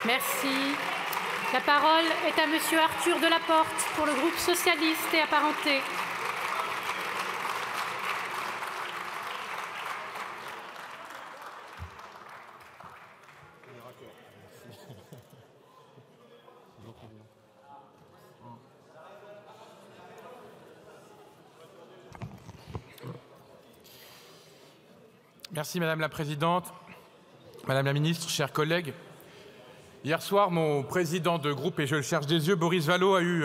Merci. La parole est à Monsieur Arthur Delaporte pour le groupe socialiste et apparenté. Merci Madame la Présidente, Madame la Ministre, chers collègues. Hier soir, mon président de groupe, et je le cherche des yeux, Boris Vallaud, a eu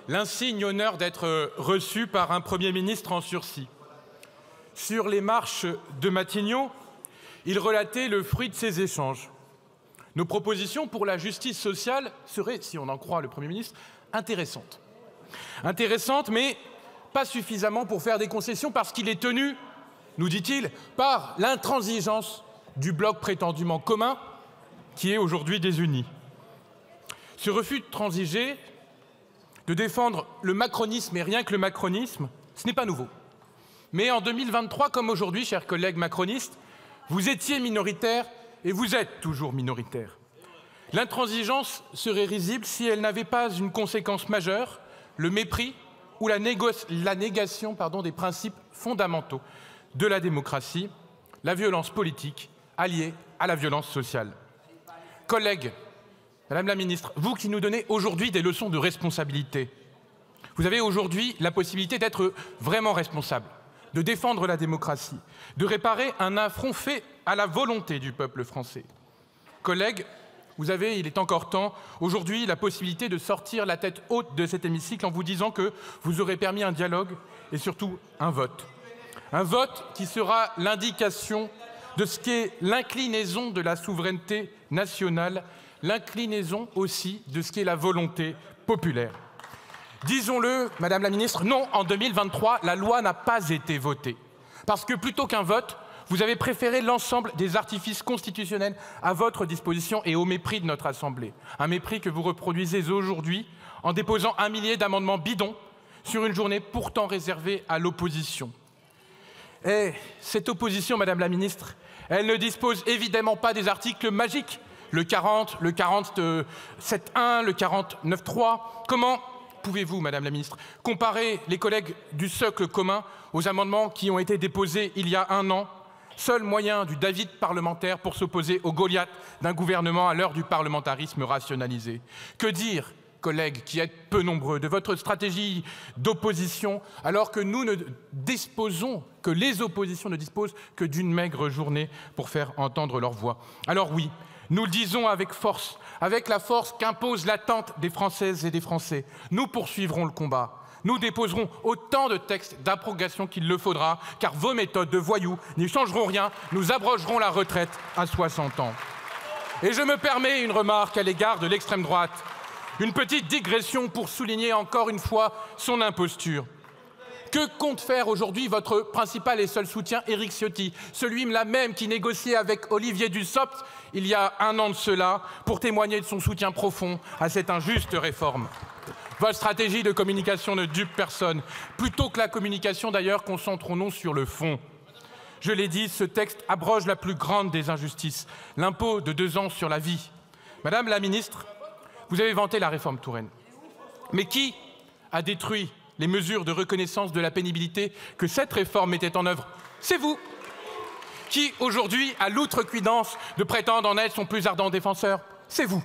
l'insigne honneur d'être reçu par un Premier ministre en sursis. Sur les marches de Matignon, il relatait le fruit de ces échanges. Nos propositions pour la justice sociale seraient, si on en croit le Premier ministre, intéressantes. Intéressantes, mais pas suffisamment pour faire des concessions parce qu'il est tenu, nous dit-il, par l'intransigeance du bloc prétendument commun qui est aujourd'hui désuni. Ce refus de transiger, de défendre le macronisme et rien que le macronisme, ce n'est pas nouveau. Mais en 2023, comme aujourd'hui, chers collègues macronistes, vous étiez minoritaires et vous êtes toujours minoritaires. L'intransigeance serait risible si elle n'avait pas une conséquence majeure, le mépris ou la négation des principes fondamentaux de la démocratie, la violence politique alliée à la violence sociale. Collègues, Madame la Ministre, vous qui nous donnez aujourd'hui des leçons de responsabilité, vous avez aujourd'hui la possibilité d'être vraiment responsable, de défendre la démocratie, de réparer un affront fait à la volonté du peuple français. Collègues, vous avez, il est encore temps, aujourd'hui la possibilité de sortir la tête haute de cet hémicycle en vous disant que vous aurez permis un dialogue et surtout un vote. Un vote qui sera l'indication de ce qu'est l'inclinaison de la souveraineté nationale, l'inclinaison aussi de ce qu'est la volonté populaire. Disons-le, Madame la Ministre, non, en 2023, la loi n'a pas été votée. Parce que plutôt qu'un vote, vous avez préféré l'ensemble des artifices constitutionnels à votre disposition et au mépris de notre Assemblée. Un mépris que vous reproduisez aujourd'hui en déposant 1 millier d'amendements bidons sur une journée pourtant réservée à l'opposition. Et cette opposition, Madame la Ministre, elle ne dispose évidemment pas des articles magiques, le 40, le 47.1, le 49.3. Comment pouvez-vous, Madame la Ministre, comparer les collègues du socle commun aux amendements qui ont été déposés il y a 1 an, seul moyen du David parlementaire pour s'opposer au Goliath d'un gouvernement à l'heure du parlementarisme rationalisé? Que dire, collègues qui êtes peu nombreux, de votre stratégie d'opposition alors que nous ne disposons, que les oppositions ne disposent que d'une maigre journée pour faire entendre leur voix? Alors oui, nous le disons avec force, avec la force qu'impose l'attente des Françaises et des Français. Nous poursuivrons le combat. Nous déposerons autant de textes d'abrogation qu'il le faudra, car vos méthodes de voyous n'y changeront rien. Nous abrogerons la retraite à 60 ans. Et je me permets une remarque à l'égard de l'extrême droite. Une petite digression pour souligner encore une fois son imposture. Que compte faire aujourd'hui votre principal et seul soutien, Éric Ciotti, celui-là même qui négociait avec Olivier Dussopt il y a 1 an de cela pour témoigner de son soutien profond à cette injuste réforme? Votre stratégie de communication ne dupe personne. Plutôt que la communication, d'ailleurs, concentrons-nous sur le fond. Je l'ai dit, ce texte abroge la plus grande des injustices, l'impôt de 2 ans sur la vie. Madame la Ministre, vous avez vanté la réforme Touraine. Mais qui a détruit les mesures de reconnaissance de la pénibilité que cette réforme mettait en œuvre? C'est vous. Qui, aujourd'hui, a l'outrecuidance de prétendre en être son plus ardent défenseur? C'est vous.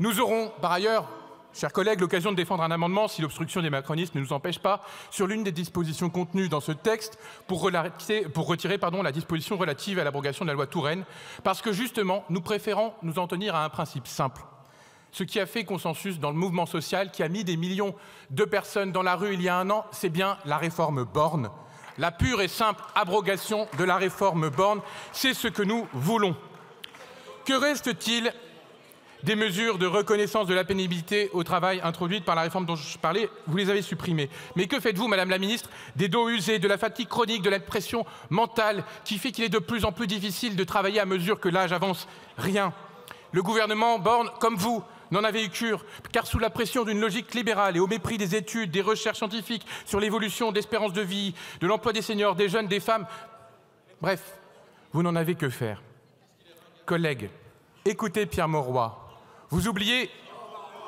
Nous aurons, par ailleurs, chers collègues, l'occasion de défendre un amendement, si l'obstruction des macronistes ne nous empêche pas, sur l'une des dispositions contenues dans ce texte pour retirer la disposition relative à l'abrogation de la loi Touraine, parce que justement, nous préférons nous en tenir à un principe simple. Ce qui a fait consensus dans le mouvement social, qui a mis des millions de personnes dans la rue il y a 1 an, c'est bien la réforme Borne. La pure et simple abrogation de la réforme Borne, c'est ce que nous voulons. Que reste-t-il des mesures de reconnaissance de la pénibilité au travail introduites par la réforme dont je parlais? Vous les avez supprimées. Mais que faites-vous, Madame la Ministre, des dos usés, de la fatigue chronique, de la pression mentale qui fait qu'il est de plus en plus difficile de travailler à mesure que l'âge avance? Rien. Le gouvernement Borne, comme vous, n'en avait eu cure, car sous la pression d'une logique libérale et au mépris des études, des recherches scientifiques sur l'évolution d'espérance de vie, de l'emploi des seniors, des jeunes, des femmes, bref, vous n'en avez que faire. Collègues, écoutez Pierre Mauroy, Vous oubliez,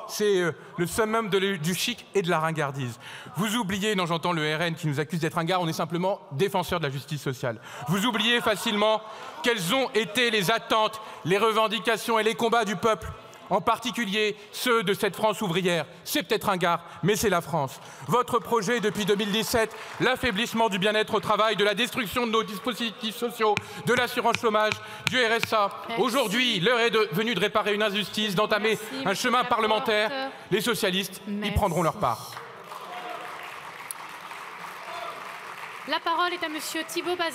c'est le summum du chic et de la ringardise. Vous oubliez, non, j'entends le RN qui nous accuse d'être ringard, on est simplement défenseurs de la justice sociale. Vous oubliez facilement quelles ont été les attentes, les revendications et les combats du peuple, en particulier ceux de cette France ouvrière. C'est peut-être ringard, mais c'est la France. Votre projet depuis 2017, l'affaiblissement du bien-être au travail, de la destruction de nos dispositifs sociaux, de l'assurance chômage, du RSA. Aujourd'hui, l'heure est venue de réparer une injustice, d'entamer un chemin parlementaire. Les socialistes y prendront leur part. La parole est à Monsieur Thibault Bazin.